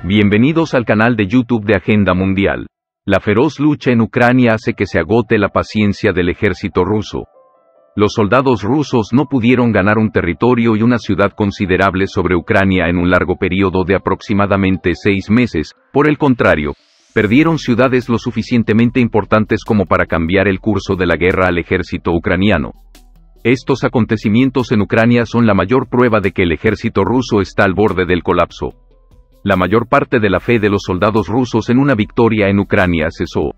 Bienvenidos al canal de YouTube de Agenda Mundial. La feroz lucha en Ucrania hace que se agote la paciencia del ejército ruso. Los soldados rusos no pudieron ganar un territorio y una ciudad considerable sobre Ucrania en un largo periodo de aproximadamente 6 meses, por el contrario, perdieron ciudades lo suficientemente importantes como para cambiar el curso de la guerra al ejército ucraniano. Estos acontecimientos en Ucrania son la mayor prueba de que el ejército ruso está al borde del colapso. La mayor parte de la fe de los soldados rusos en una victoria en Ucrania cesó.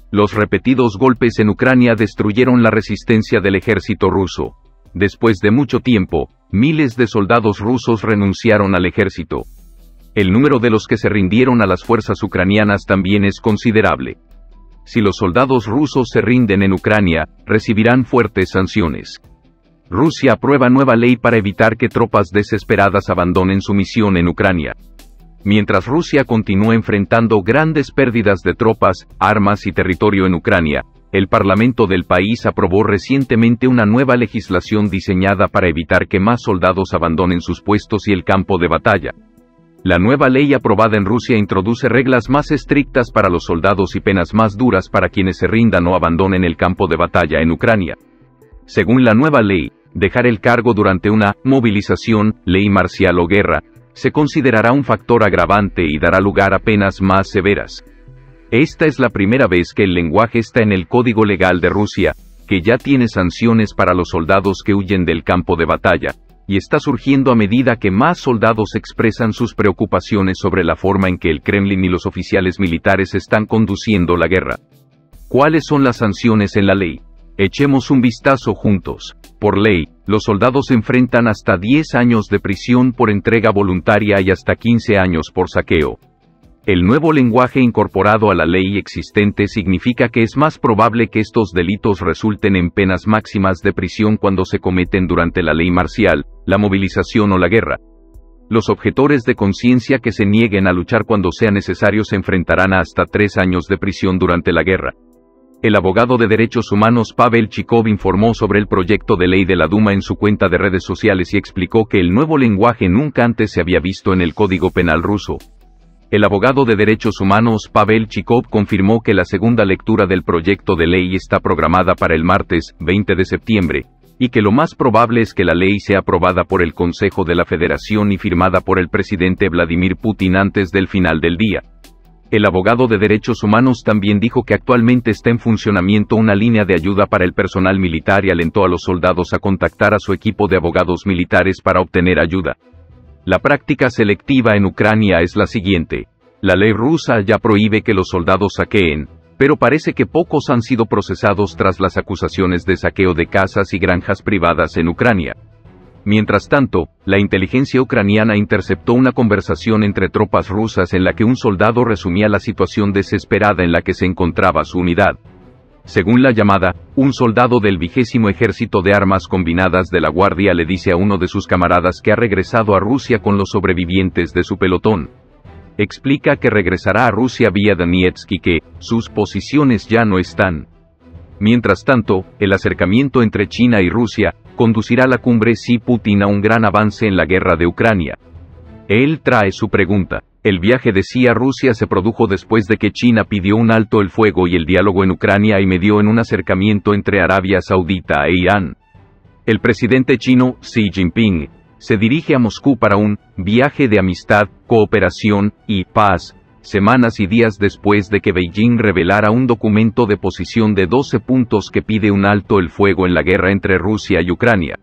Los repetidos golpes en Ucrania destruyeron la resistencia del ejército ruso. Después de mucho tiempo, miles de soldados rusos renunciaron al ejército. El número de los que se rindieron a las fuerzas ucranianas también es considerable. Si los soldados rusos se rinden en Ucrania, recibirán fuertes sanciones. Rusia aprueba nueva ley para evitar que tropas desesperadas abandonen su misión en Ucrania. Mientras Rusia continúa enfrentando grandes pérdidas de tropas, armas y territorio en Ucrania, el Parlamento del país aprobó recientemente una nueva legislación diseñada para evitar que más soldados abandonen sus puestos y el campo de batalla. La nueva ley aprobada en Rusia introduce reglas más estrictas para los soldados y penas más duras para quienes se rindan o abandonen el campo de batalla en Ucrania. Según la nueva ley, dejar el cargo durante una movilización, ley marcial o guerra, se considerará un factor agravante y dará lugar a penas más severas. Esta es la primera vez que el lenguaje está en el Código Legal de Rusia, que ya tiene sanciones para los soldados que huyen del campo de batalla, y está surgiendo a medida que más soldados expresan sus preocupaciones sobre la forma en que el Kremlin y los oficiales militares están conduciendo la guerra. ¿Cuáles son las sanciones en la ley? Echemos un vistazo juntos. Por ley, los soldados enfrentan hasta 10 años de prisión por entrega voluntaria y hasta 15 años por saqueo. El nuevo lenguaje incorporado a la ley existente significa que es más probable que estos delitos resulten en penas máximas de prisión cuando se cometen durante la ley marcial, la movilización o la guerra. Los objetores de conciencia que se nieguen a luchar cuando sea necesario se enfrentarán a hasta 3 años de prisión durante la guerra. El abogado de derechos humanos Pavel Chikov informó sobre el proyecto de ley de la Duma en su cuenta de redes sociales y explicó que el nuevo lenguaje nunca antes se había visto en el Código Penal ruso. El abogado de derechos humanos Pavel Chikov confirmó que la segunda lectura del proyecto de ley está programada para el martes, 20 de septiembre, y que lo más probable es que la ley sea aprobada por el Consejo de la Federación y firmada por el presidente Vladimir Putin antes del final del día. El abogado de derechos humanos también dijo que actualmente está en funcionamiento una línea de ayuda para el personal militar y alentó a los soldados a contactar a su equipo de abogados militares para obtener ayuda. La práctica selectiva en Ucrania es la siguiente. La ley rusa ya prohíbe que los soldados saqueen, pero parece que pocos han sido procesados tras las acusaciones de saqueo de casas y granjas privadas en Ucrania. Mientras tanto, la inteligencia ucraniana interceptó una conversación entre tropas rusas en la que un soldado resumía la situación desesperada en la que se encontraba su unidad. Según la llamada, un soldado del 20º Ejército de Armas Combinadas de la Guardia le dice a uno de sus camaradas que ha regresado a Rusia con los sobrevivientes de su pelotón. Explica que regresará a Rusia vía Donetsk y que sus posiciones ya no están. Mientras tanto, el acercamiento entre China y Rusia conducirá la cumbre Xi-Putin a un gran avance en la guerra de Ucrania. Él trae su pregunta. El viaje de Xi a Rusia se produjo después de que China pidió un alto el fuego y el diálogo en Ucrania y medió en un acercamiento entre Arabia Saudita e Irán. El presidente chino, Xi Jinping, se dirige a Moscú para un viaje de amistad, cooperación y paz, semanas y días después de que Beijing revelara un documento de posición de 12 puntos que pide un alto el fuego en la guerra entre Rusia y Ucrania.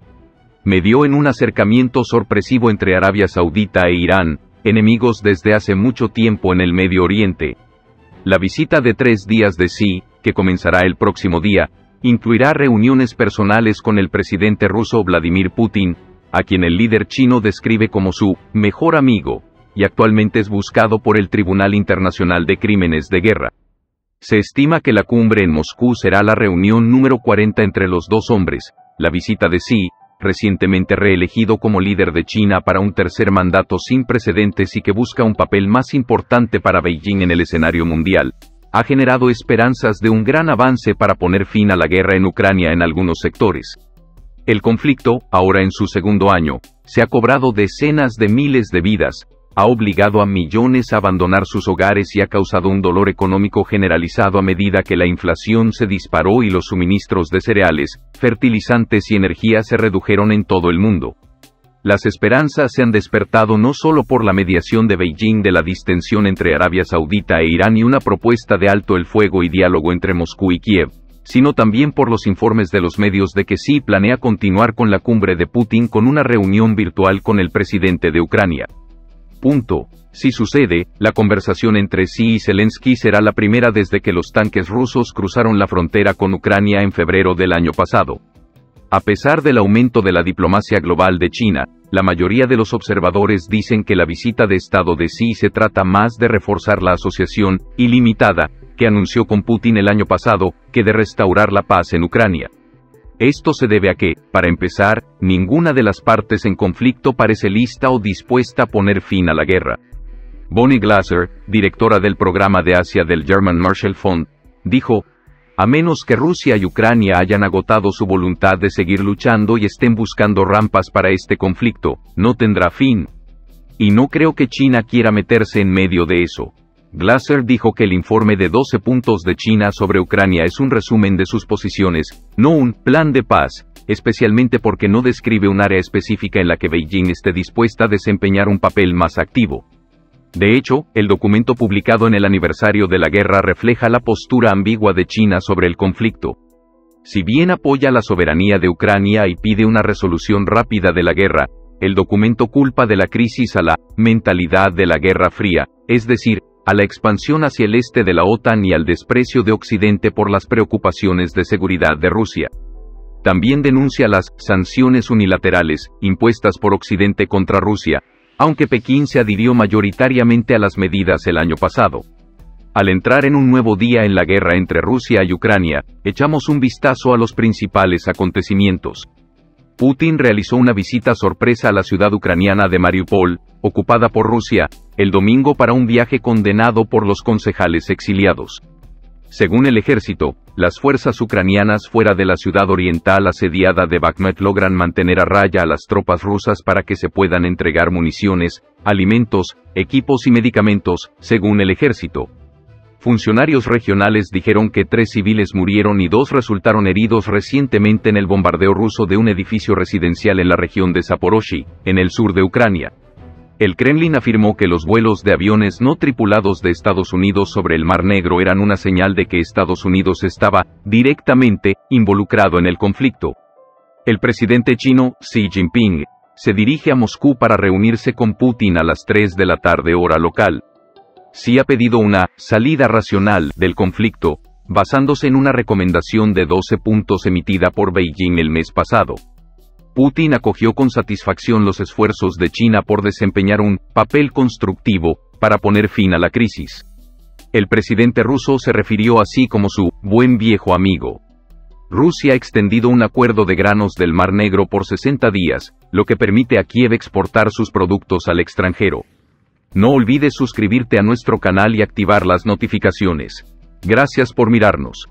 Medió en un acercamiento sorpresivo entre Arabia Saudita e Irán, enemigos desde hace mucho tiempo en el Medio Oriente. La visita de 3 días de Xi, que comenzará el próximo día, incluirá reuniones personales con el presidente ruso Vladimir Putin, a quien el líder chino describe como su mejor amigo, y actualmente es buscado por el Tribunal Internacional de Crímenes de Guerra. Se estima que la cumbre en Moscú será la reunión número 40 entre los dos hombres. La visita de Xi, recientemente reelegido como líder de China para un tercer mandato sin precedentes y que busca un papel más importante para Beijing en el escenario mundial, ha generado esperanzas de un gran avance para poner fin a la guerra en Ucrania en algunos sectores. El conflicto, ahora en su segundo año, se ha cobrado decenas de miles de vidas, ha obligado a millones a abandonar sus hogares y ha causado un dolor económico generalizado a medida que la inflación se disparó y los suministros de cereales, fertilizantes y energía se redujeron en todo el mundo. Las esperanzas se han despertado no solo por la mediación de Beijing de la distensión entre Arabia Saudita e Irán y una propuesta de alto el fuego y diálogo entre Moscú y Kiev, sino también por los informes de los medios de que Xi planea continuar con la cumbre de Putin con una reunión virtual con el presidente de Ucrania. Si sucede, la conversación entre Xi y Zelensky será la primera desde que los tanques rusos cruzaron la frontera con Ucrania en febrero del año pasado. A pesar del aumento de la diplomacia global de China, la mayoría de los observadores dicen que la visita de Estado de Xi se trata más de reforzar la asociación ilimitada que anunció con Putin el año pasado, que de restaurar la paz en Ucrania. Esto se debe a que, para empezar, ninguna de las partes en conflicto parece lista o dispuesta a poner fin a la guerra. Bonnie Glasser, directora del programa de Asia del German Marshall Fund, dijo: a menos que Rusia y Ucrania hayan agotado su voluntad de seguir luchando y estén buscando rampas para este conflicto, no tendrá fin. Y no creo que China quiera meterse en medio de eso. Glasser dijo que el informe de 12 puntos de China sobre Ucrania es un resumen de sus posiciones, no un plan de paz, especialmente porque no describe un área específica en la que Beijing esté dispuesta a desempeñar un papel más activo. De hecho, el documento publicado en el aniversario de la guerra refleja la postura ambigua de China sobre el conflicto. Si bien apoya la soberanía de Ucrania y pide una resolución rápida de la guerra, el documento culpa de la crisis a la mentalidad de la Guerra Fría, es decir, a la expansión hacia el este de la OTAN y al desprecio de Occidente por las preocupaciones de seguridad de Rusia. También denuncia las sanciones unilaterales impuestas por Occidente contra Rusia, aunque Pekín se adhirió mayoritariamente a las medidas el año pasado. Al entrar en un nuevo día en la guerra entre Rusia y Ucrania, echamos un vistazo a los principales acontecimientos. Putin realizó una visita sorpresa a la ciudad ucraniana de Mariupol, ocupada por Rusia, el domingo para un viaje condenado por los concejales exiliados. Según el ejército, las fuerzas ucranianas fuera de la ciudad oriental asediada de Bakhmut logran mantener a raya a las tropas rusas para que se puedan entregar municiones, alimentos, equipos y medicamentos, según el ejército. Funcionarios regionales dijeron que 3 civiles murieron y 2 resultaron heridos recientemente en el bombardeo ruso de un edificio residencial en la región de Zaporozhye, en el sur de Ucrania. El Kremlin afirmó que los vuelos de aviones no tripulados de Estados Unidos sobre el Mar Negro eran una señal de que Estados Unidos estaba, directamente, involucrado en el conflicto. El presidente chino, Xi Jinping, se dirige a Moscú para reunirse con Putin a las 3 de la tarde hora local. Xi ha pedido una salida racional del conflicto, basándose en una recomendación de 12 puntos emitida por Beijing el mes pasado. Putin acogió con satisfacción los esfuerzos de China por desempeñar un papel constructivo para poner fin a la crisis. El presidente ruso se refirió así como su buen viejo amigo. Rusia ha extendido un acuerdo de granos del Mar Negro por 60 días, lo que permite a Kiev exportar sus productos al extranjero. No olvides suscribirte a nuestro canal y activar las notificaciones. Gracias por mirarnos.